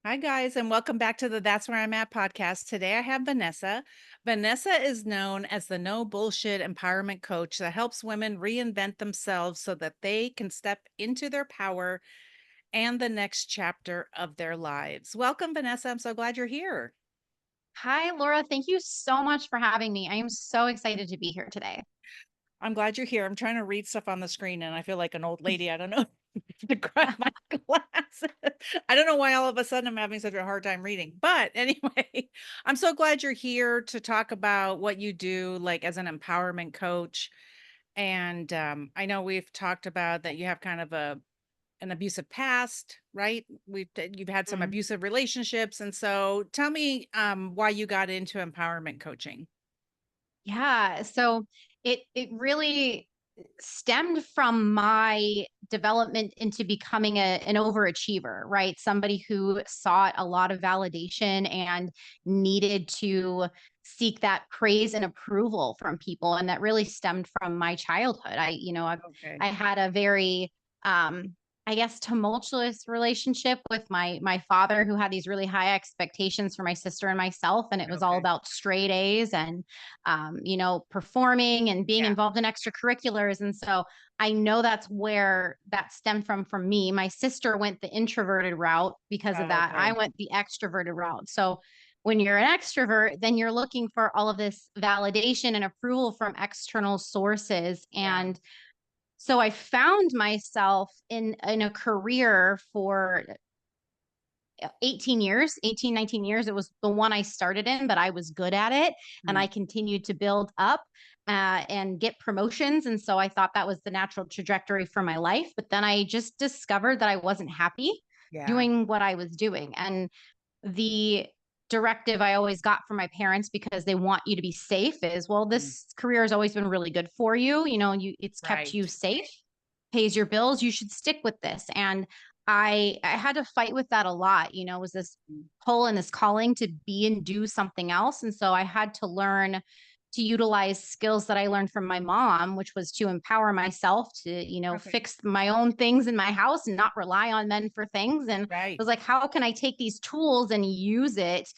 Hi, guys, and welcome back to the That's Where I'm At podcast. Today I have Vanessa. Vanessa is known as the no bullshit empowerment coach that helps women reinvent themselves so that they can step into their power and the next chapter of their lives. Welcome, Vanessa. I'm so glad you're here. Hi, Laura. Thank you so much for having me. I am so excited to be here today. I'm glad you're here. I'm trying to read stuff on the screen and I feel like an old lady. I don't know to grab my glasses. I don't know why all of a sudden I'm having such a hard time reading. But anyway, I'm so glad you're here to talk about what you do like as an empowerment coach. And I know we've talked about that you have kind of an abusive past, right? You've had some Mm. abusive relationships. And so tell me why you got into empowerment coaching. Yeah, so it really stemmed from my development into becoming an overachiever, right? Somebody who sought a lot of validation and needed to seek that praise and approval from people, and that really stemmed from my childhood. Okay. I had a very I guess tumultuous relationship with my father, who had these really high expectations for my sister and myself, and it was all Okay. about straight A's and performing and being Yeah. involved in extracurriculars. And so I know that's where that stemmed from me. My sister went the introverted route because of that. I Okay. went the extroverted route. So when you're an extrovert, then you're looking for all of this validation and approval from external sources. Yeah. And so I found myself in a career for 18 years, 18, 19 years. It was the one I started in, but I was good at it. And Mm. I continued to build up and get promotions. And so I thought that was the natural trajectory for my life. But then I just discovered that I wasn't happy Yeah. doing what I was doing. And the directive I always got from my parents, because they want you to be safe, is, well, Mm. this career has always been really good for you. It's kept you Right. safe, pays your bills. You should stick with this. And I had to fight with that a lot. It was this Mm. pull and this calling to be and do something else. And so I had to learn to utilize skills that I learned from my mom, which was to empower myself to, Okay. fix my own things in my house and not rely on men for things. And I Right. was like, how can I take these tools and use it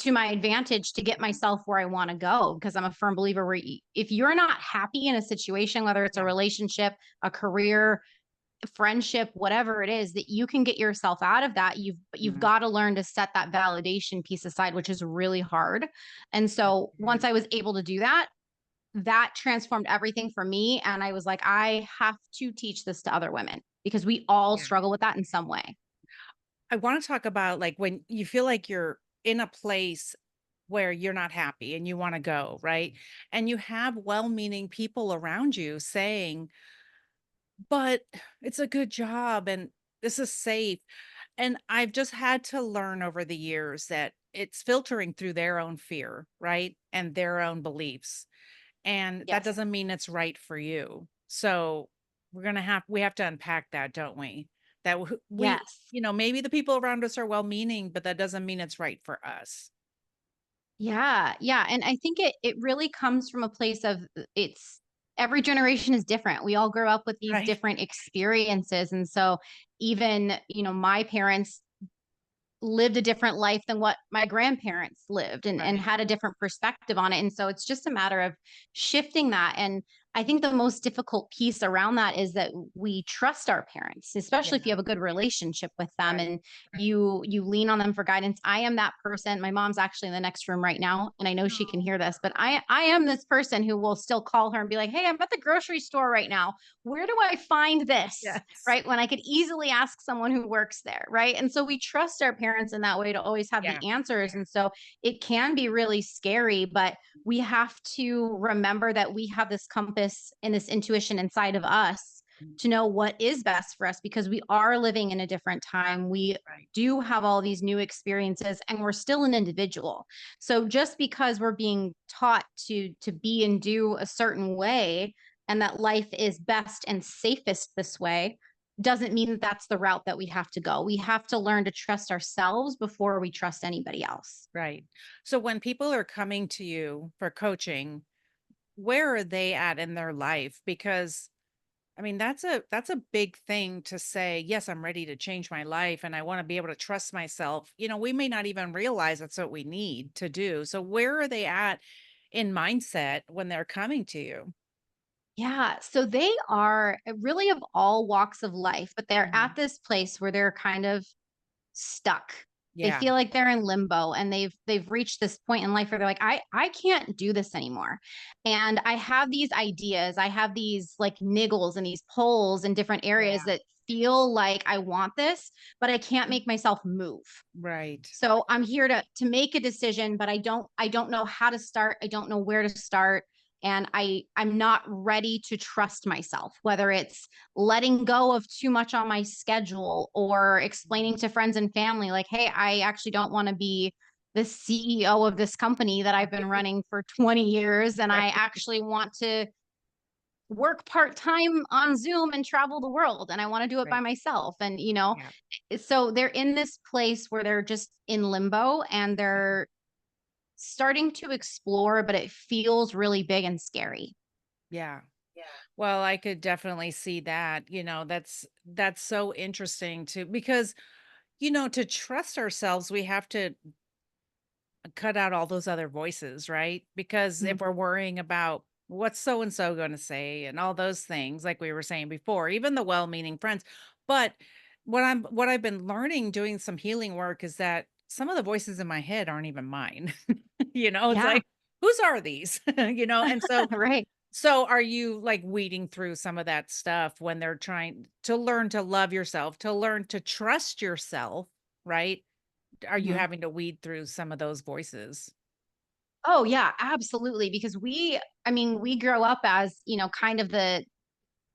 to my advantage to get myself where I want to go? Because I'm a firm believer where if you're not happy in a situation, whether it's a Yeah. relationship, a career, friendship, whatever it is, that you can get yourself out of that, you've Mhm. got to learn to set that validation piece aside, which is really hard. And Yes, so it once is. I was able to do that, that transformed everything for me. And I was like, I have to teach this to other women because we all Yeah. struggle with that in some way. I want to talk about like when you feel like you're in a place where you're not happy and you want to go, right? And you have well-meaning people around you saying, "But it's a good job and this is safe." And I've just had to learn over the years that it's filtering through their own fear, right? And their own beliefs. And that Yes. doesn't mean it's right for you. So we have to unpack that, don't we? That Yes. maybe the people around us are well-meaning, but that doesn't mean it's right for us. Yeah, yeah, and I think it really comes from a place of it's every generation is different. We all grow up with these Right. different experiences, and so even, my parents lived a different life than what my grandparents lived, and Right. had a different perspective on it. And so it's just a matter of shifting that. And I think the most difficult piece around that is that we trust our parents, especially if you Yeah. have a good relationship with them Right. and Right. you lean on them for guidance. I am that person. My mom's actually in the next room right now, and I know she can Oh, hear this, but I am this person who will still call her and be like, "Hey, I'm at the grocery store right now. Where do I find this?" yes. Right? When I could easily ask someone who works there, right? And so we trust our parents in that way to always have Yeah. the answers. And so it can be really scary, but we have to remember that we have this compass and this intuition inside of us Mm. to know what is best for us, because we are living in a different time. We Right. do have all these new experiences, and we're still an individual. So just because we're being taught to be and do a certain way, and that life is best and safest this way, doesn't mean that that's the route that we have to go. We have to learn to trust ourselves before we trust anybody else. Right. So when people are coming to you for coaching, where are they at in their life? Because I mean, that's a big thing to say, yes, I'm ready to change my life and I want to be able to trust myself. We may not even realize that's what we need to do. So where are they at in mindset when they're coming to you? Yeah. So they are really of all walks of life, but they're at Mhm. this place where they're kind of stuck. They Yeah. feel like they're in limbo and they've reached this point in life where they're like, I can't do this anymore. And I have these ideas, I have these like niggles and these pulls in different areas Yeah. that feel like I want this, but I can't Mhm. make myself move. Right. So I'm here to make a decision, but I don't know how to start. I don't know where to start. And I'm not ready to trust myself, whether it's letting go of too much on my schedule or explaining to friends and family, like, hey, I actually don't want to be the CEO of this company that I've been running for 20 years. And I Right. actually want to work part-time on Zoom and travel the world and I want to do it by Right. myself. And Yeah. so they're in this place where they're just in limbo and Yeah. they're starting to explore, but it feels really big and scary. Yeah. Well, I could definitely see that. That's so interesting too, because to trust ourselves, we have to cut out all those other voices, right? Because Mhm. if we're worrying about what's so and so going to say and all those things, like we were saying before, even the well-meaning friends. But what I've been learning doing some healing work is that some of the voices in my head aren't even mine. It's Yeah. like, whose are these? And so Right. so are you like weeding through some of that stuff when they're trying to learn to love yourself, to learn to trust yourself, right? Are you Mhm. having to weed through some of those voices? Oh yeah, absolutely. Because we grow up as, kind of the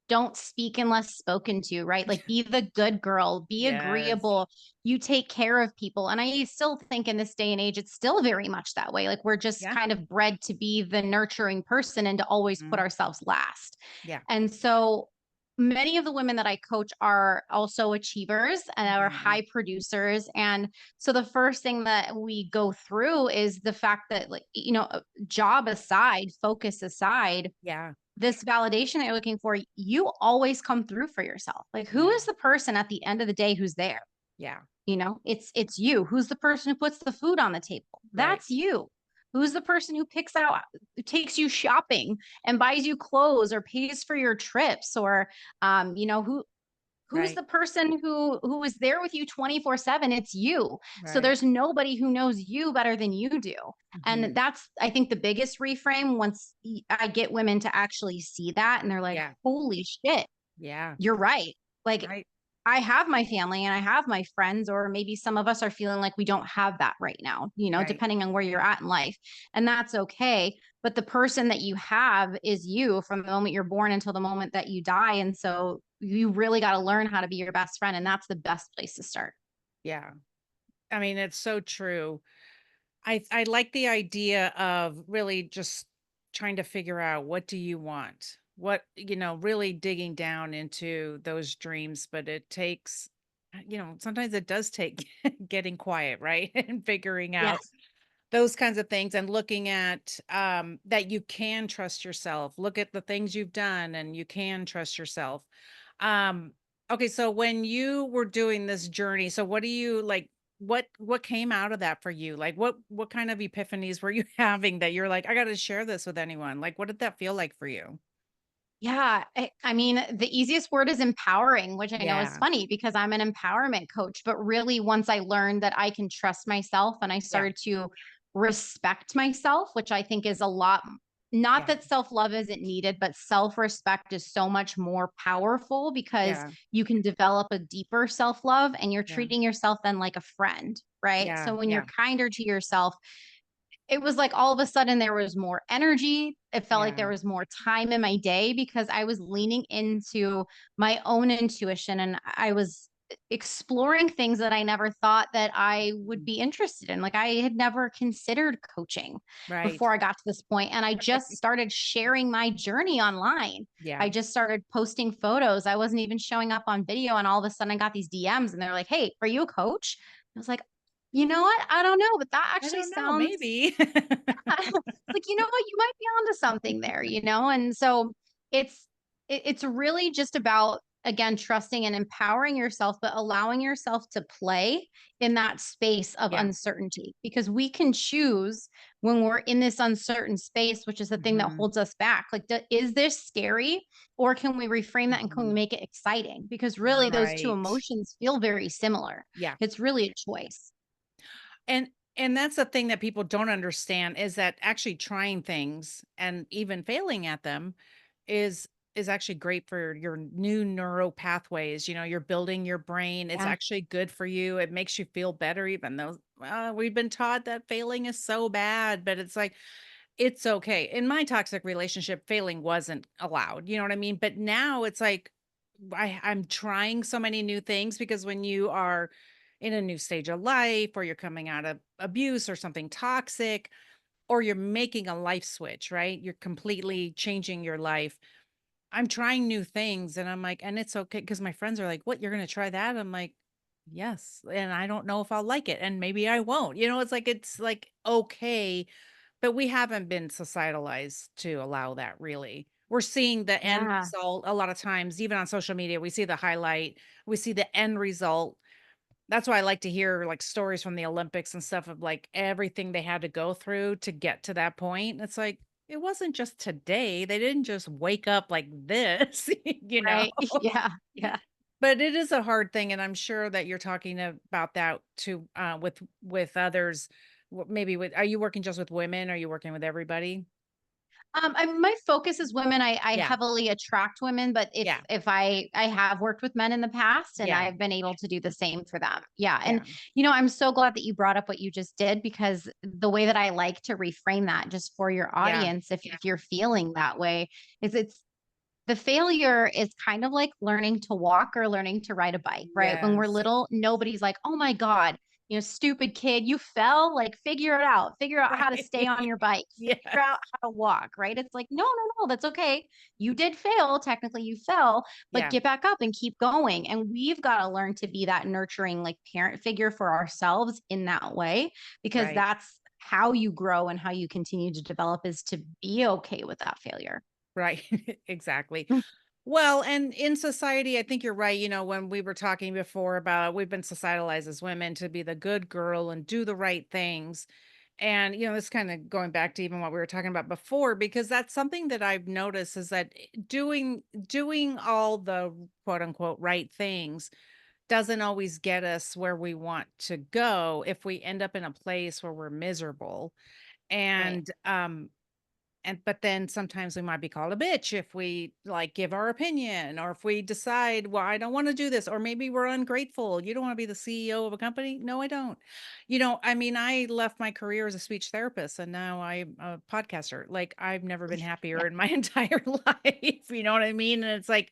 don't speak unless spoken to, right? Like be the good girl, be Yes. agreeable, you take care of people. And I still think in this day and age, it's still very much that way. Like we're just Yeah. kind of bred to be the nurturing person and to always put Mhm. ourselves last. Yeah. And so many of the women that I coach are also achievers and are Mhm. high producers. And so the first thing that we go through is the fact that, like, job aside, focus aside, Yeah. this validation that you're looking for, you always come through for yourself. Like who Yeah. is the person at the end of the day who's there? Yeah. It's you. Who's the person who puts the food on the table? Right. That's you. Who's the person who picks out, who takes you shopping and buys you clothes or pays for your trips or who's Right. the person who is there with you 24/7? It's you. So Right. there's nobody who knows you better than you do. And Mhm. that's, I think, the biggest reframe once I get women to actually see that and they're like, Yeah. holy shit, Yeah. you're right. Like Right. I have my family and I have my friends, or maybe some of us are feeling like we don't have that right now, Right. depending on where you're at in life. And that's okay. But the person that you have is you from the moment you're born until the moment that you die. And so you really got to learn how to be your best friend. And that's the best place to start. Yeah. I mean, it's so true. I like the idea of really just trying to figure out what do you want? Really digging down into those dreams, but it takes sometimes it does take getting quiet, right? And figuring out Yes. those kinds of things and looking at that you can trust yourself. Look at the things you've done and you can trust yourself. Um, okay, so when you were doing this journey, so what do you like what came out of that for you? Like what kind of epiphanies were you having that you're like, I got to share this with anyone? Like what did that feel like for you? Yeah. I mean, the easiest word is empowering, which I know is Yeah. funny because I'm an empowerment coach. But really, once I learned that I can trust myself and I Yeah. started to respect myself, which I think is a lot, not Yeah. that self love isn't needed, but self respect is so much more powerful because Yeah. you can develop a deeper self love and you're Yeah. treating yourself then like a friend, right? Yeah. So when you're Yeah. kinder to yourself, it was like all of a sudden there was more energy. It felt like Yeah. there was more time in my day because I was leaning into my own intuition and I was exploring things that I never thought that I would Mhm. be interested in. Like I had never considered coaching Right. before I got to this point and I just started sharing my journey online. I Yeah. just started posting photos. I wasn't even showing up on video and all of a sudden I got these DMs and they're like, "Hey, are you a coach?" I was like, you know what? I don't know, but that I actually don't know, sounds maybe. like, you know what? You might be onto something there, And so it's it's really just about, again, trusting and empowering yourself, but allowing yourself to play in that space of Yeah. uncertainty, because we can choose when we're in this uncertain space, which is the thing that Mhm. holds us back. Like, is this scary, or can we reframe that and can we Mhm. make it exciting? Because really, those two Right. emotions feel very similar. Yeah. It's really a choice. And and that's the thing that people don't understand is that actually trying things and even failing at them is is actually great for your new neural pathways. You're building your brain. It's Yeah. actually good for you. It makes you feel better, even though we've been taught that failing is so bad. But it's like it's okay. In my toxic relationship, failing wasn't allowed. You know what I mean? But now it's like I'm trying so many new things because when you are in a new stage of life or you're coming out of abuse or something toxic or you're making a life switch, right? You're completely changing your life. I'm trying new things and I'm like, and it's okay because my friends are like, "What, you're going to try that?" I'm like, "Yes." And I don't know if I'll like it and maybe I won't. It's like okay, but we haven't been societalized to allow that really. We're seeing the end Yeah. result a lot of times, even on social media, we see the highlight, we see the end result. That's why I like to hear like stories from the Olympics and stuff of like everything they had to go through to get to that point. It's like, it wasn't just today. They didn't just wake up like this, you know? Right. Yeah. Yeah. But it is a hard thing, and I'm sure that you're talking about that too, with others. Maybe with are you working just with women? Are you working with everybody? My focus is women. I Yeah, heavily attract women, but yeah, if I have worked with men in the past, and yeah, I've been able to do the same for them. Yeah. And yeah, I'm so glad that you brought up what you just did, because the way that I like to reframe that just for your yeah, audience, if you're feeling that way, is it's the failure is kind of like learning to walk or learning to ride a bike, right? When we're yes, little, nobody's like, "Oh my God, stupid kid, you fell. Like, figure it out. Figure out how to right, stay on your bike. Figure yes, out how to walk," right? It's like, no, no, no, that's okay. You did fail. Technically, you fell, but yeah, get back up and keep going. And we've got to learn to be that nurturing, like, parent figure for ourselves in that way, because right. that's how you grow and how you continue to develop, is to be okay with that failure. Right, exactly. Well, and in society, I think you're right. When we were talking before about we've been societalized as women to be the good girl and do the right things. And, it's kind of going back to even what we were talking about before, because that's something that I've noticed is that doing all the quote unquote right things doesn't always get us where we want to go if we end up in a place where we're miserable. Right. And but then sometimes we might be called a bitch if we like give our opinion or if we decide, well, I don't want to do this, or maybe we're ungrateful. You don't want to be the CEO of a company? No, I don't. I mean, I left my career as a speech therapist and now I'm a podcaster. Like I've never been Yeah. happier in my entire life. You know what I mean? And it's like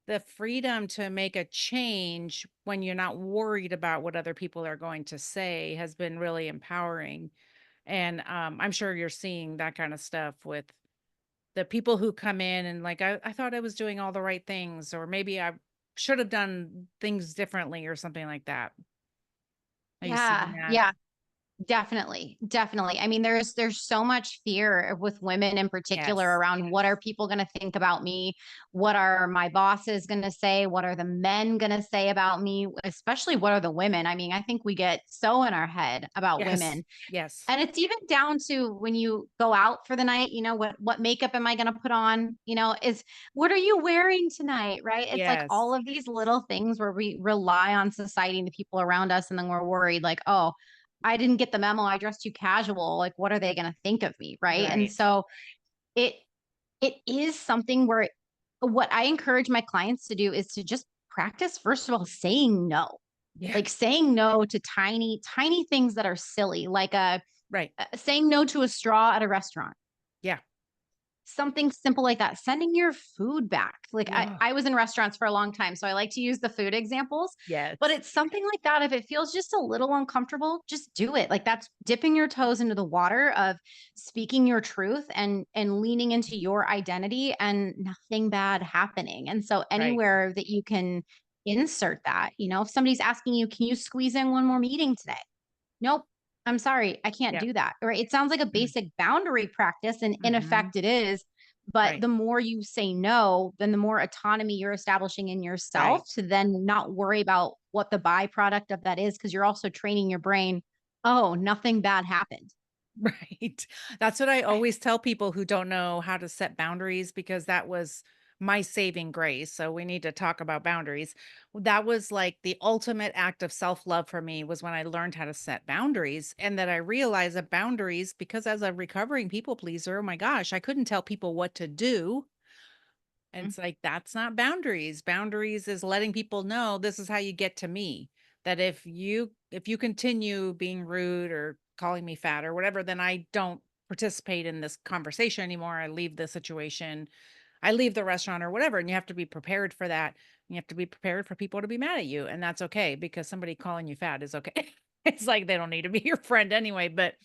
the freedom to make a change when you're not worried about what other people are going to say has been really empowering. And, I'm sure you're seeing that kind of stuff with the people who come in and like, I thought I was doing all the right things, or maybe I should have done things differently or something like that. Are you seeing Yeah. that? Yeah. Definitely, definitely. I mean, there's so much fear with women in particular Yes. around, what are people going to think about me? What are my bosses going to say? What are the men going to say about me? Especially what are the women? I mean, I think we get so in our head about Yes. women. Yes. And it's even down to when you go out for the night, what makeup am I going to put on? Is what are you wearing tonight? Right? It's like all Yes. of these little things where we rely on society and the people around us, and then we're worried like, oh, I didn't get the memo. I dressed too casual. Like, what are they going to think of me? Right? And Right. so it it is something where, what I encourage my clients to do is to just practice, first of all, saying no. Yeah. Like saying no to tiny, tiny things that are silly, like Right. saying no to a straw at a restaurant. Yeah. Something simple like that, sending your food back. Like Yeah. I was in restaurants for a long time, so I like to use the food examples, but Yes. it's something like that. If it feels just a little uncomfortable, just do it. Like, that's dipping your toes into the water of speaking your truth and leaning into your identity, and nothing bad happening. And so Right. anywhere that you can insert that, if somebody's asking you, can you squeeze in one more meeting today? Nope. I'm sorry, I can't Yeah. do that. Right? It sounds like a basic boundary practice, and in Mm-hmm. effect it is, But Right. the more you say no, then the more autonomy you're establishing in yourself Right. to then not worry about what the byproduct of that is. Cause you're also training your brain, oh, nothing bad happened. Right. That's what I always tell people who don't know how to set boundaries because that was my saving grace. So we need to talk about boundaries. That was like the ultimate act of self-love for me was when I learned how to set boundaries and that I realized that boundaries because as a recovering people pleaser, oh my gosh, I couldn't tell people what to do. And Mm. it's like, that's not boundaries. Boundaries is letting people know this is how you get to me. That if you continue being rude or calling me fat or whatever, then I don't participate in this conversation anymore. I leave the situation. I leave the restaurant or whatever. And you have to be prepared for that. You have to be prepared for people to be mad at you. And that's okay because somebody calling you fat is okay. It's like they don't need to be your friend anyway. But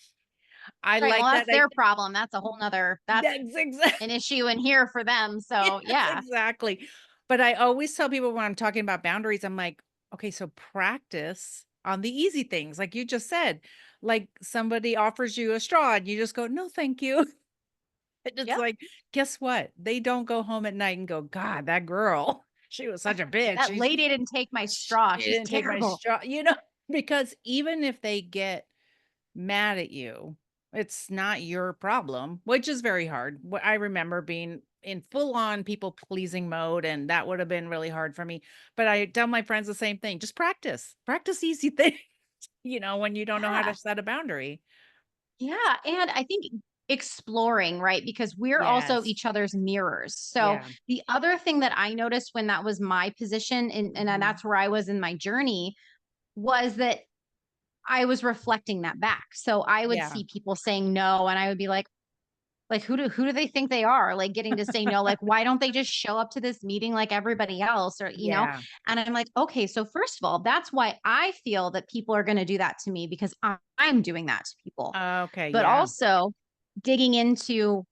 I Right. Well, like that. that's their problem. That's a whole nother, that's That's exactly. an issue in here for them. Yes, So yeah. exactly. But I always tell people when I'm talking about boundaries, I'm like, okay, so practice on the easy things. Like you just said, like somebody offers you a straw and you just go, no, thank you. And it's Yep. like, guess what? They don't go home at night and go, God, that girl, she was such a bitch. That lady didn't take my straw. She She's didn't take my terrible. straw, because even if they get mad at you. It's not your problem, which is very hard. I remember being in full on people pleasing mode, and that would have been really hard for me. But I tell my friends the same thing just practice easy things, when you don't know how to Yeah. set a boundary. Yeah. And I think exploring, right? Because we're also Yes. each other's mirrors. So Yeah. the other thing that I noticed when that was my position, and Mhm. that's where I was in my journey, was that I was reflecting that back. So I would Yeah. see people saying no, and I would be like who do they think they are, like getting to say no, like why don't they just show up to this meeting like everybody else, or Yeah. and I'm like, okay, so first of all, that's why I feel that people are going to do that to me, because I'm doing that to people. Okay. But Yeah. also digging into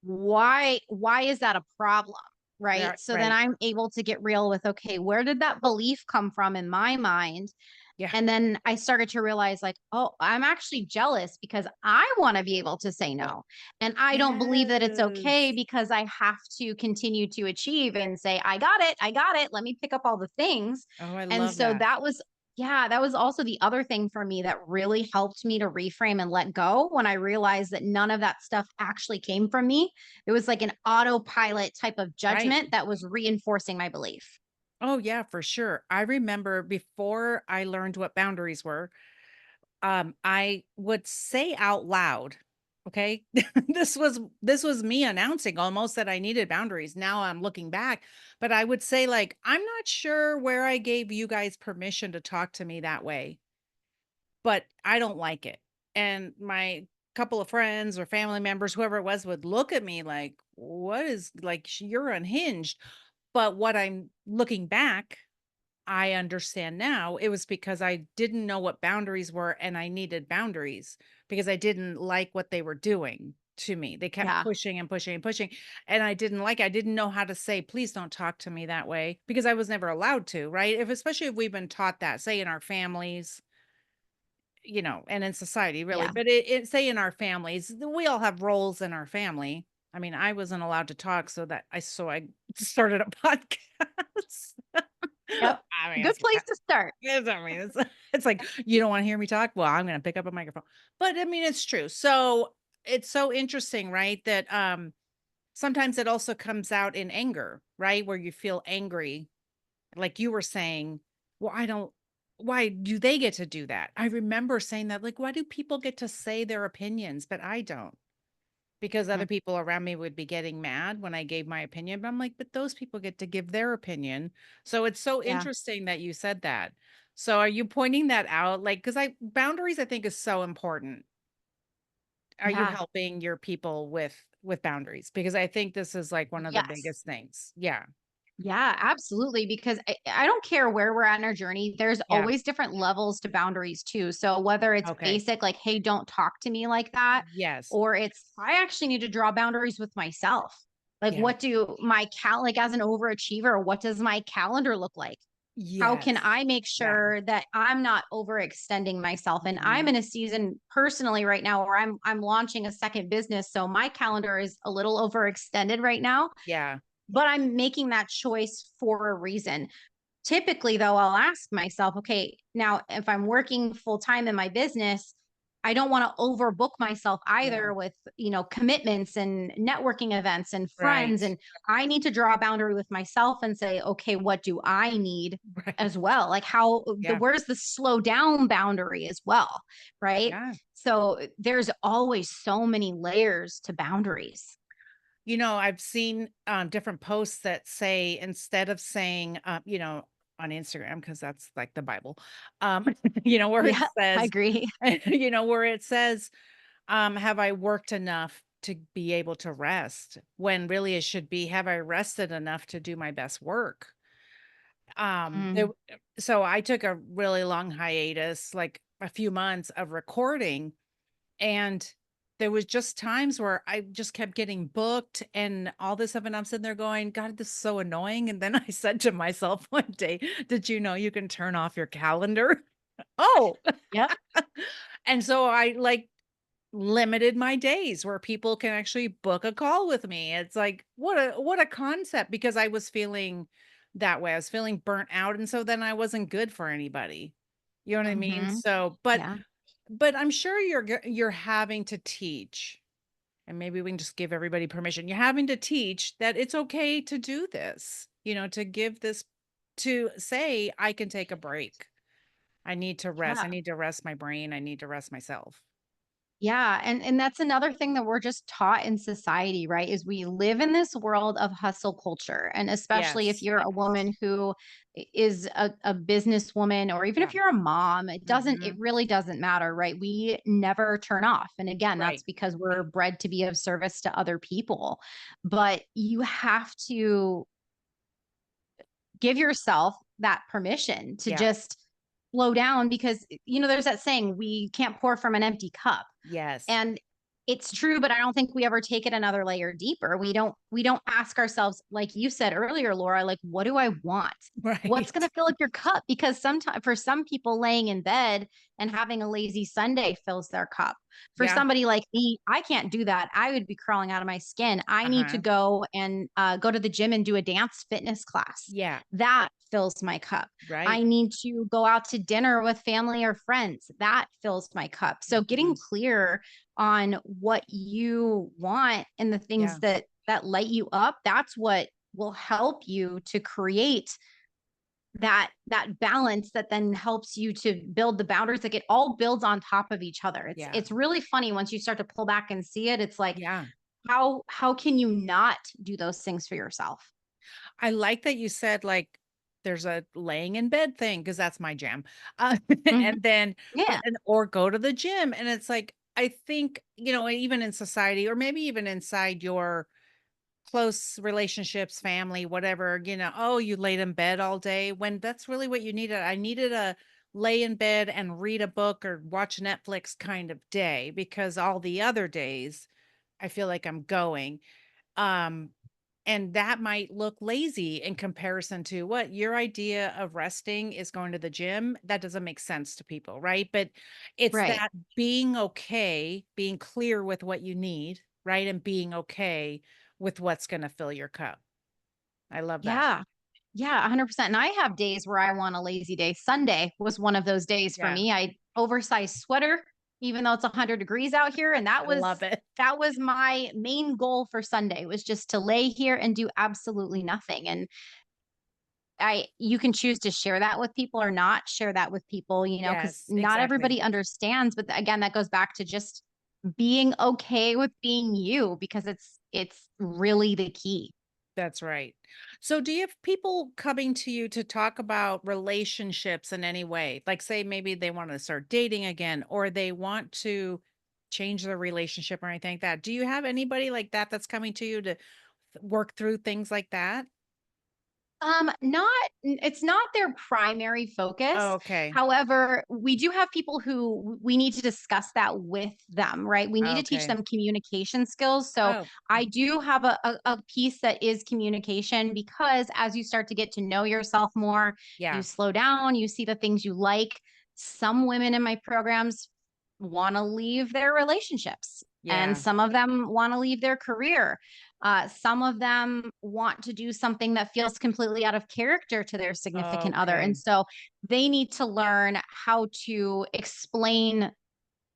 why is that a problem, right? Yeah. So then Right. I'm able to get real with, okay, where did that belief come from in my mind? Yeah. And then I started to realize, like, oh, I'm actually jealous because I want to be able to say no. And I don't believe that it's okay Yes. because I have to continue to achieve and say, I got it. I got it. Let me pick up all the things. Oh, I And love so that. that was, yeah, that was also the other thing for me that really helped me to reframe and let go when I realized that none of that stuff actually came from me. It was like an autopilot type of Right. judgment that was reinforcing my belief. Oh, yeah, for sure. I remember before I learned what boundaries were, I would say out loud, okay? This was me announcing almost that I needed boundaries. Now I'm looking back, but I would say like, "I'm not sure where I gave you guys permission to talk to me that way, but I don't like it." And my couple of friends or family members, whoever it was, would look at me like, "What is like, you're unhinged." But what I'm looking back I understand now it was because I didn't know what boundaries were and I needed boundaries because I didn't like what they were doing to me. They kept Yeah. pushing and pushing and pushing. And I didn't know how to say, please don't talk to me that way because I was never allowed to, right? Especially if we've been taught that, say in our families, and in society really, Yeah. but it say in our families, we all have roles in our family. I mean, I wasn't allowed to talk, so I started a podcast. Yep. I mean, Good place to start. it's it's like, "You don't wanna hear me talk? Well, I'm gonna pick up a microphone." But, I mean, it's true. So, it's so interesting, right, that, sometimes it also comes out in anger, right, where you feel angry, like you were saying, "Well, I don't why do they get to do that?" I remember saying that, like, "Why do people get to say their opinions, but I don't?" Because other Mhm. people around me would be getting mad when I gave my opinion, but I'm like, "But those people get to give their opinion." So it's so Yeah. interesting that you said that. So are you pointing that out? Like, because I boundaries I think is so important. Are you Yeah. helping your people with boundaries? Because I think this is like one of the Yes. biggest things. Yeah. Yeah, absolutely. Because I don't care where we're at in our journey, there's Yeah. always different levels to boundaries too. So whether it's Okay. basic, like, hey, don't talk to me like that, Yes. or it's, I actually need to draw boundaries with myself. Like, Yeah. what do my like as an overachiever, what does my calendar look like? How can Yes. I make Yeah. sure that I'm not overextending myself? And I'm Mhm. in a season personally right now where I'm launching a second business. So my calendar is a little overextended right now, Yeah. but I'm making that choice for a reason. Typically, though, I'll ask myself, okay, now if I'm working full time in my business, I don't want to overbook myself Yeah. either with, commitments and networking events and Right. friends. And I need to draw a boundary with myself and say, okay, what do I need Right. as well? Like Yeah. where's the slow down boundary as well? Right. Yeah. So there's always so many layers to boundaries. I've seen different posts that say instead of saying, on Instagram, because that's like the Bible, where it Yeah, I says, agree. where it says, have I worked enough to be able to rest? When really it should be, have I rested enough to do my best work? Um, there, Mm, so I took a really long hiatus, like a few months of recording, and there was just times where I just kept getting booked and all this stuff, and I'm sitting there going, "God, this is so annoying." And then I said to myself one day, "Did you know you can turn off your calendar?" Oh, yep. and so I like limited my days where people can actually book a call with me. It's like, what a concept, because I was feeling that way. I was feeling burnt out, and so then I wasn't good for anybody. You know what I mean? Hmm. So, but Yeah. but I'm sure you're having to teach, and maybe we can just give everybody permission. You're having to teach that it's okay to do this, to give this, to say, I can take a break. I need to rest. I Yeah. need to rest my brain. I need to rest myself. Yeah, and that's another thing that we're just taught in society, right? Is we live in this world of hustle culture, and especially if Yes. you're a woman who is a businesswoman, or even Yeah. if you're a mom, it Mhm. really doesn't matter, right? We never turn off. And again, that's Right. because we're bred to be of service to other people. But you have to give yourself that permission to Yeah. just slow down, because there's that saying, we can't pour from an empty cup. Yes. And it's true, but I don't think we ever take it another layer deeper. We don't ask ourselves, like you said earlier, Laura, like, what do I want? What's going Right. to fill up your cup? Because sometimes for some people, laying in bed and having a lazy Sunday fills their cup. For Yeah. somebody like me, I can't do that. I would be crawling out of my skin. I need to Uh-huh. go and go to the gym and do a dance fitness class. Yeah. That fills my cup. I Right. need to go out to dinner with family or friends. That fills my cup. So getting Mhm. clear on what you want and the things Yeah. that light you up, that's what will help you to create that balance that then helps you to build the boundaries. Like, it all builds on top of each other. it's Yeah. it's really funny once you start to pull back and see it. It's like, Yeah. how can you not do those things for yourself? I like that you said, like, there's a laying in bed thing, because that's my jam. Mhm. And then, Yeah. or go to the gym. And it's like, I think, even in society, or maybe even inside your close relationships, family, whatever, oh, you laid in bed all day, when that's really what you needed. I needed a lay in bed and read a book or watch Netflix kind of day, because all the other days I feel like I'm going. Um, and that might look lazy in comparison to what your idea of resting is, going to the gym. That doesn't make sense to people, right? But it's Right. that being okay, being clear with what you need, right? And being okay with what's going to fill your cup. I love that. Yeah. Yeah, 100%. And I have days where I want a lazy day. Sunday was one of those days for Yeah, me. I oversized sweater, even though it's 100 degrees out here. And that I was love it. that was my main goal for Sunday, was just to lay here and do absolutely nothing. And you can choose to share that with people or not share that with people, because Yes, not exactly. everybody understands. But again, that goes back to just being okay with being you, because it's really the key. That's right. So, do you have people coming to you to talk about relationships in any way? Like, say, maybe they want to start dating again, or they want to change their relationship or anything like that. Do you have anybody like that that's coming to you to work through things like that? It's not their primary focus. Okay. However, we do have people who we need to discuss that with them, right? We need to teach Okay. them communication skills. So Oh, I do have a piece that is communication because as you start to get to know yourself more, you yeah. slow down, you see the things you like. Some women in my programs want to leave their relationships, and Yeah. some of them want to leave their career. Some of them want to do something that feels completely out of character to their significant other. And Okay. so they need to learn how to explain,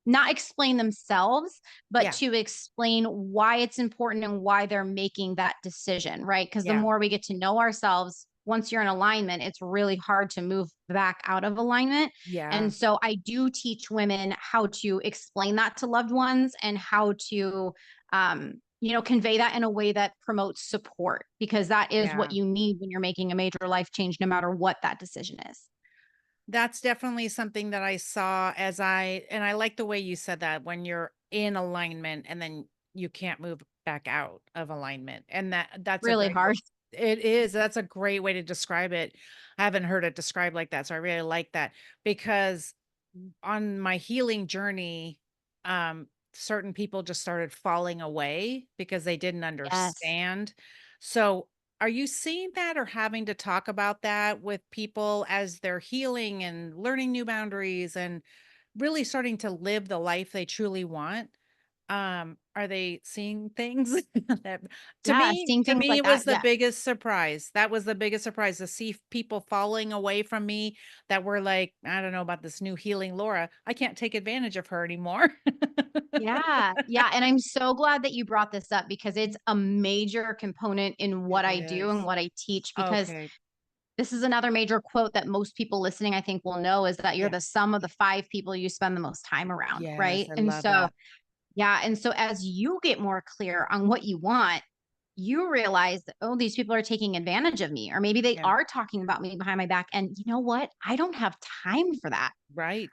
not explain themselves, but Yeah. to explain why it's important and why they're making that decision, right? Because the Yeah. more we get to know ourselves, once you're in alignment, it's really hard to move back out of alignment. Yeah. And so I do teach women how to explain that to loved ones and how to, convey that in a way that promotes support, because that is what Yeah. you need when you're making a major life change, no matter what that decision is. That's definitely something that I saw and I like the way you said that when you're in alignment and then you can't move back out of alignment. And that's a Really great hard. way. It is. That's a great way to describe it. I haven't heard it described like that. So I really like that because on my healing journey, certain people just started falling away because they didn't Yes. understand. So, are you seeing that or having to talk about that with people as they're healing and learning new boundaries and really starting to live the life they truly want? Are they seeing things that Yeah. Seeing to things me like it that. was the Yeah. biggest surprise. That was the biggest surprise to see people falling away from me that were like, I don't know about this new healing Laura. I can't take advantage of her anymore. Yeah. Yeah. And I'm so glad that you brought this up because it's a major component in It what I do and is. what I teach. Because Okay. this is another major quote that most people listening, I think, will know, is that you're Yeah. the sum of the five people you spend the most time around. Yes, Right. I And love so, that. yeah. And so as you get more clear on what you want, you realize that, oh, these people are taking advantage of me, or maybe they Yeah. are talking about me behind my back. And you know what? I don't have time for that. Right.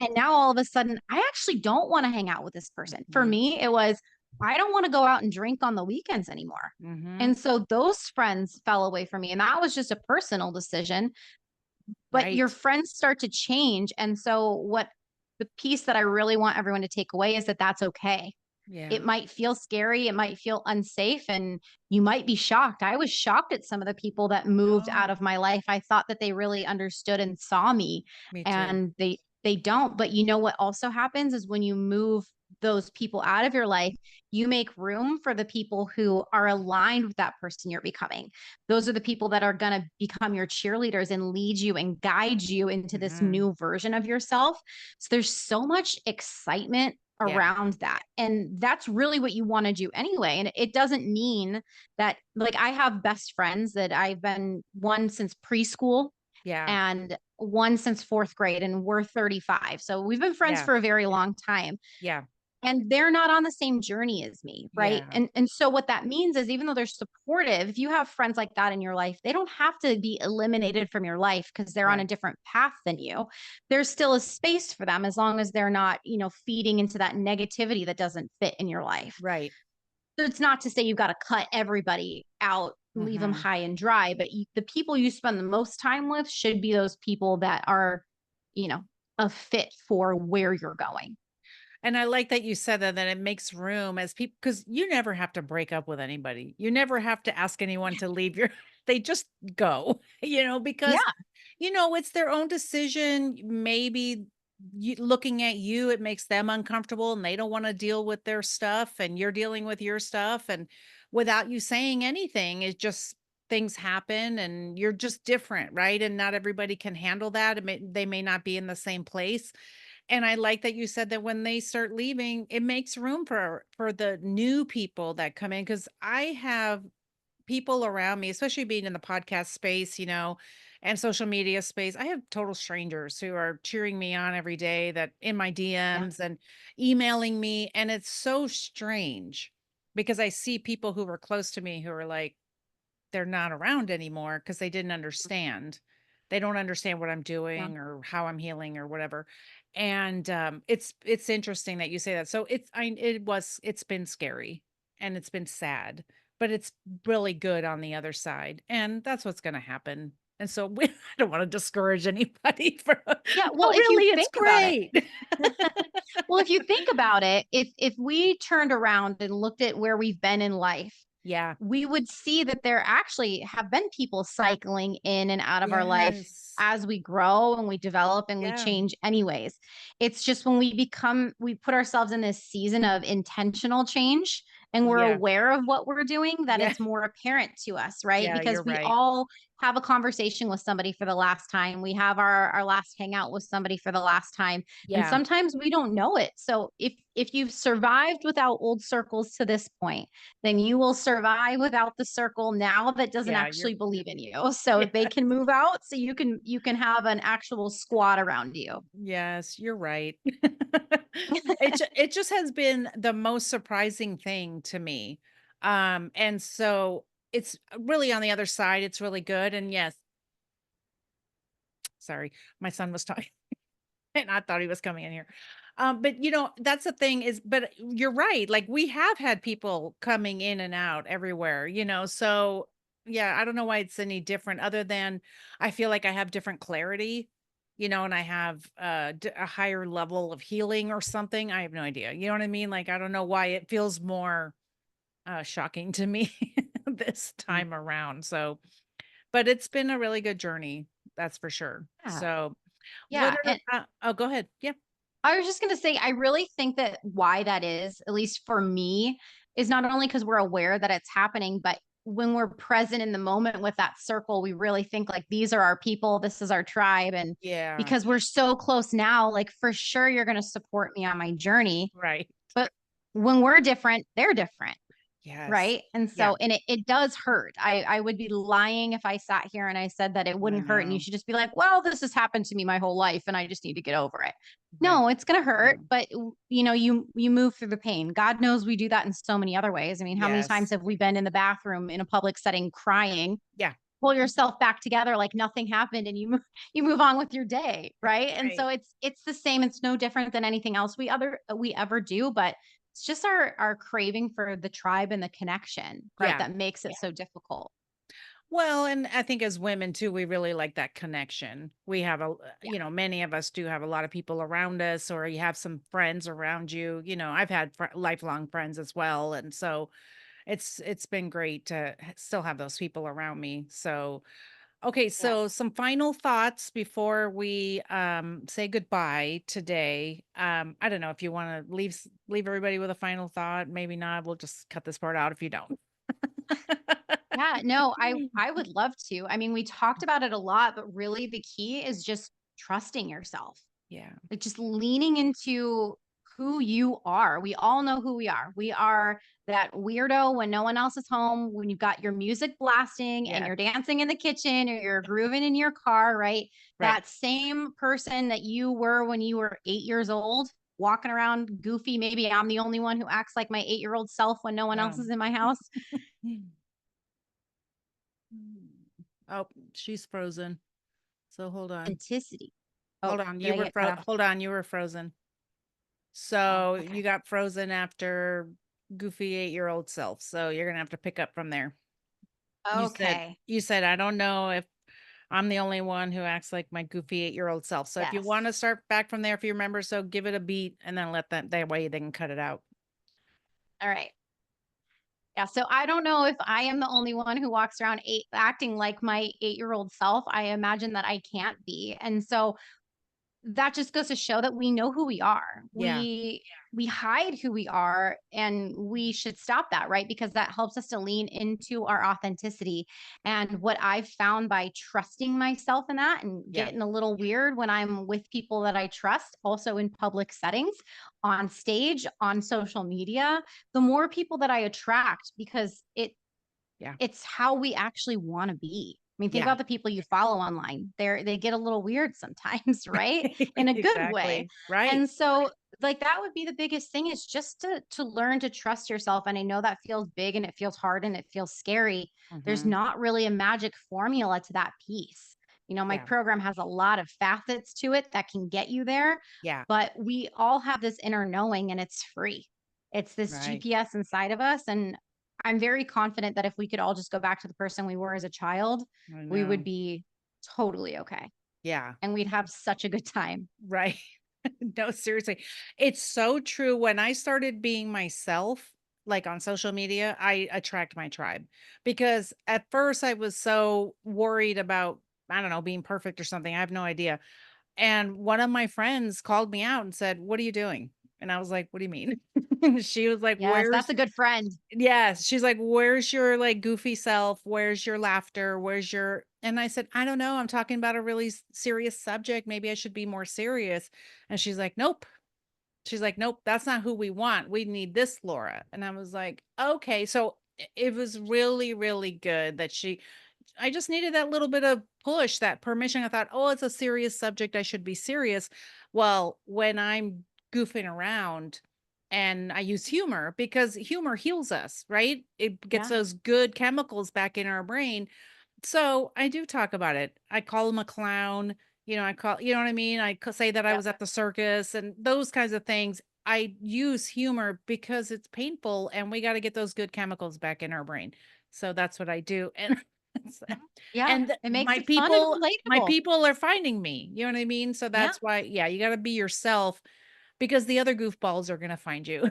And now all of a sudden, I actually don't want to hang out with this person. For Mhm. me, it was, I don't want to go out and drink on the weekends anymore. Mhm. And so those friends fell away from me. And that was just a personal decision. But your Right. friends start to change. And so, what the piece that I really want everyone to take away is that that's okay. Yeah. It might feel scary, it might feel unsafe, and you might be shocked. I was shocked at some of the people that moved out Oh, of my life. I thought that they really understood and saw me, me too. and they don't. But you know what also happens is when you move those people out of your life, you make room for the people who are aligned with that person you're becoming. Those are the people that are going to become your cheerleaders and lead you and guide you into this Mhm. new version of yourself. So there's so much excitement Yeah. around that. And that's really what you want to do anyway. And it doesn't mean that, like, I have best friends that I've been one since preschool Yeah. and one since fourth grade, and we're 35. So we've been friends Yeah. for a very long time, Yeah. and they're not on the same journey as me, right? Yeah. And so what that means is, even though they're supportive, if you have friends like that in your life, they don't have to be eliminated from your life because they're on a Right. different path than you. There's still a space for them as long as they're not, feeding into that negativity that doesn't fit in your life. Right. So it's not to say you've got to cut everybody out, leave them Mhm. high and dry, but the people you spend the most time with should be those people that are, you know, a fit for where you're going. And I like that you said that it makes room as people because you never have to break up with anybody. You never have to ask anyone to leave your they just go, because Yeah. it's their own decision. Maybe looking at you, it makes them uncomfortable and they don't want to deal with their stuff and you're dealing with your stuff. And without you saying anything, it just things happen and you're just different, right? And not everybody can handle that. They may not be in the same place and I like that you said that when they start leaving, it makes room for the new people that come in because I have people around me, especially being in the podcast space, and social media space. I have total strangers who are cheering me on every day that in my Yeah. DMs and emailing me. And it's so strange because I see people who were close to me who are like, they're not around anymore because they didn't understand. They don't understand what I'm Yeah. doing or how I'm healing or whatever. And it's interesting that you say that. So it's been scary and it's been sad but it's really good on the other side, and that's what's gonna happen. And so we I don't wanna discourage anybody from Yeah, well, no, if you really, it's think about it, great. well, if you think about it, if we turned around and looked at where we've been in life, Yeah. we would see that there actually have been people cycling in and out of our life Yes. as we grow and we develop and we Yeah. change anyways. It's just when we put ourselves in this season of intentional change and we're Yeah. aware of what we're doing, that Yeah. it's more apparent to us, right? Yeah, you're Because we right. all have a conversation with somebody for the last time. We have our last hangout with somebody for the last time. And Yeah. sometimes we don't know it. So if you've survived without old circles to this point, then you will survive without the circle now that doesn't Yeah, you're actually believe in you. So they yes. can move out so you can have an actual squad around you. Yes, you're right. It just has been the most surprising thing to me. And so it's really on the other side, it's really good. And yes, sorry, my son was talking and I thought he was coming in here. But that's the thing is, but you're right. Like we have had people coming in and out everywhere. So yeah, I don't know why it's any different other than I feel like I have different clarity, and I have a higher level of healing or something. I have no idea. You know what I mean? Like I don't know why it feels more shocking to me this Mm. time around. So, but it's been a really good journey, that's for sure. Yeah. So, what Yeah. are And oh, go ahead. Yeah. I was just going to say, I really think that why that is, at least for me, is not only because we're aware that it's happening, but when we're present in the moment with that circle, we really think like these are our people, this is our tribe. And Yeah. because we're so close now, like for sure you're going to support me on my journey. Right. But when we're different, they're different. Yes. Right. And Yeah. so, and it does hurt. I would be lying if I sat here and I said that it I wouldn't hurt. And you know. should just be like, well, this has happened to me my whole life and I just need to get over it. Right. No, it's going to hurt, No. but you move through the pain. God knows we do that in so many other ways. I mean, how many times Yes. have we been in the bathroom in a public setting crying, Yeah. pull yourself back together like nothing happened and you move on with your day, right? And Right. so it's the same. It's no different than anything else we ever do, but it's just our craving for the tribe and the connection, right? Yeah. That makes it so difficult. Well, and I think as women too, we really like that connection. We have Yeah. many of us do have a lot of people around us, or you have some friends around you. I've had lifelong friends as well, and so it's been great to still have those people around me. So, okay, Yeah. so some final thoughts before we say goodbye today. I don't know if you want to leave everybody with a final thought. Maybe not. We'll just cut this part out if you don't. Yeah, no, I would love to. I mean, we talked about it a lot, but really the key is just trusting yourself. Yeah. Like just leaning into who you are. We all know who we are. We are that weirdo when no one else is home, when you've got your music blasting and Yeah. you're dancing in the kitchen or you're grooving in your car, right? Right. That same person that you were when you were 8 years old, walking around goofy. Maybe I'm the only one who acts like my 8 year old self when no one else No. is in my house. Oh, she's frozen. So hold on. Authenticity. Oh, Hold on. did I get cut off? Hold on, you were frozen. Oh, So you okay. got frozen after goofy 8-year-old self. So you're gonna have to pick up from there. Okay. You said I don't know if I'm the only one who acts like my goofy 8-year-old self. So if you Yes. want to start back from there, if you remember, so give it a beat and then let that way they can cut it out. All right. Yeah. So I don't know if I am the only one who walks around acting like my 8 year old self. I imagine that I can't be. And so that just goes to show that we know who we are. Yeah. We hide who we are and we should stop that, right? Because that helps us to lean into our authenticity. And what I've found by trusting myself in that and Yeah. getting a little weird when I'm with people that I trust, also in public settings, on stage, on social media, the more people that I attract because Yeah. it's how we actually want to be. I mean, think Yeah. about the people you follow online. They get a little weird sometimes, right? In a good way. Exactly. Right. And so like that would be the biggest thing is just to learn to trust yourself. And I know that feels big and it feels hard and it feels scary. There's Hmm. not really a magic formula to that piece. My Yeah. program has a lot of facets to it that can get you there, Yeah. but we all have this inner knowing and it's free. It's this Right. GPS inside of us. And I'm very confident that if we could all just go back to the person we were as a child, I we would know. be totally okay Yeah. and we'd have such a good time. Right. No, seriously. It's so true. When I started being myself, like on social media, I attract my tribe because at first I was so worried about, I don't know, being perfect or something. I have no idea. And one of my friends called me out and said, "What are you doing?" And I was like, "What do you mean?" She was like, Yes, that's "Where's," a good friend. yes, she's like, "Where's your, like, goofy self? Where's your laughter? Where's your," and I said, "I don't know. I'm talking about a really serious subject. Maybe I should be more serious." And she's like, "Nope." She's like, "Nope, that's not who we want. We need this Laura." And I was like, "Okay." So it was really, really good that I just needed that little bit of push, that permission. I thought, "Oh, it's a serious subject. I should be serious." Well, when I'm goofing around and I use humor because humor heals us, right? It gets Yeah. those good chemicals back in our brain. So I do talk about it. I call him a clown. I call, you know what I mean? Say that I Yep. was at the circus and those kinds of things. I use humor because it's painful and we got to get those good chemicals back in our brain. So that's what I do. And Mhm. Yeah. and It makes my it fun and my relatable. people are finding me. You know what I mean? So Yeah. that's why, yeah, you got to be yourself because the other goofballs are going to find you.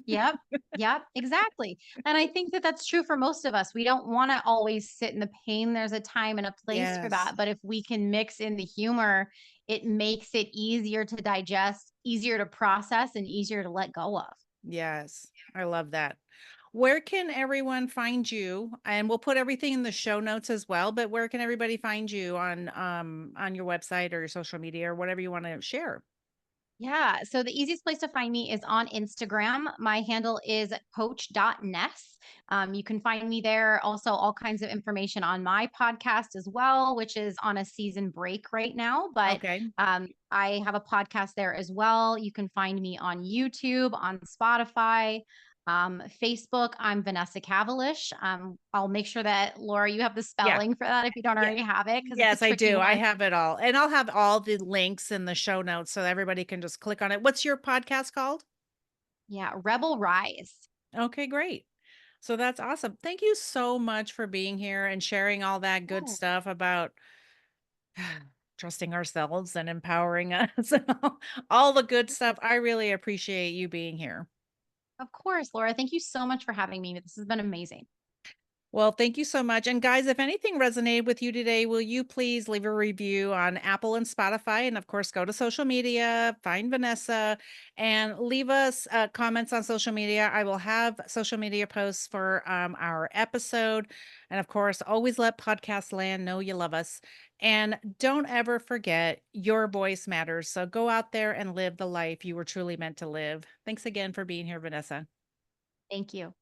Yep. Yep. Exactly. And I think that that's true for most of us. We don't want to always sit in the pain. There's a time and a place for Yes. that. But if we can mix in the humor, it makes it easier to digest, easier to process, and easier to let go of. Yes. I love that. Where can everyone find you? And we'll put everything in the show notes as well, but where can everybody find you on your website or your social media or whatever you want to share? Yeah. So the easiest place to find me is on Instagram. My handle is coach.ness. You can find me there. Also, all kinds of information on my podcast as well, which is on a season break right now. But Okay. I have a podcast there as well. You can find me on YouTube, on Spotify, Facebook. I'm Vanessa Kavulish. I'll make sure that Laura, you have the Yeah. spelling for that if you don't Yeah. already have it, because it's a Yes, I tricky do. I one. have it all. And I'll have all the links in the show notes so everybody can just click on it. What's your podcast called? Yeah. Rebel Rise. Okay, great. So that's awesome. Thank you so much for being here and sharing all that good Oh, stuff about trusting ourselves and empowering us and all the good stuff. I really appreciate you being here. of course, Laura. Thank you so much for having me. This has been amazing. Well, thank you so much. And guys, if anything resonated with you today, will you please leave a review on Apple and Spotify? And of course, go to social media, find Vanessa, and leave us comments on social media. I will have social media posts for our episode. And of course, always let Podcast Land know you love us. And don't ever forget your voice matters. So go out there and live the life you were truly meant to live. Thanks again for being here, Vanessa. Thank you.